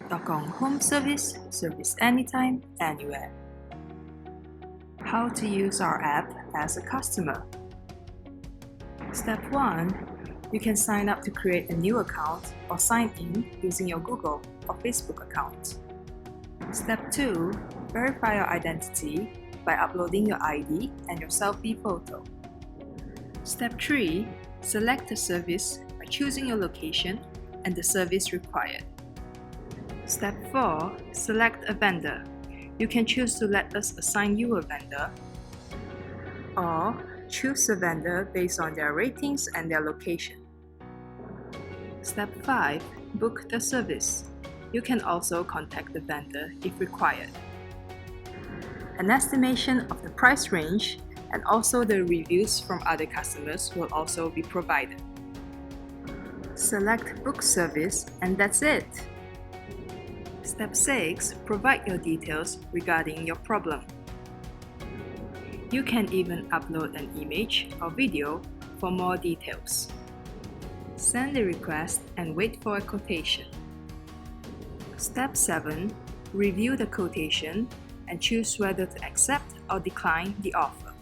Tokkong Home Service, service anytime, anywhere. How to use our app as a customer. Step 1. You can sign up to create a new account or sign in using your Google or Facebook account. Step 2. Verify your identity by uploading your ID and your selfie photo. Step 3. Select the service by choosing your location and the service required. Step 4. Select a vendor. You can choose to let us assign you a vendor, or choose a vendor based on their ratings and their location. Step 5. Book the service. You can also contact the vendor if required. An estimation of the price range and also the reviews from other customers will also be provided. Select Book Service and that's it. Step 6. Provide your details regarding your problem. You can even upload an image or video for more details. Send the request and wait for a quotation. Step 7. Review the quotation and choose whether to accept or decline the offer.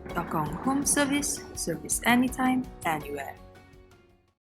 Tokkong Home Service, service anytime, anywhere.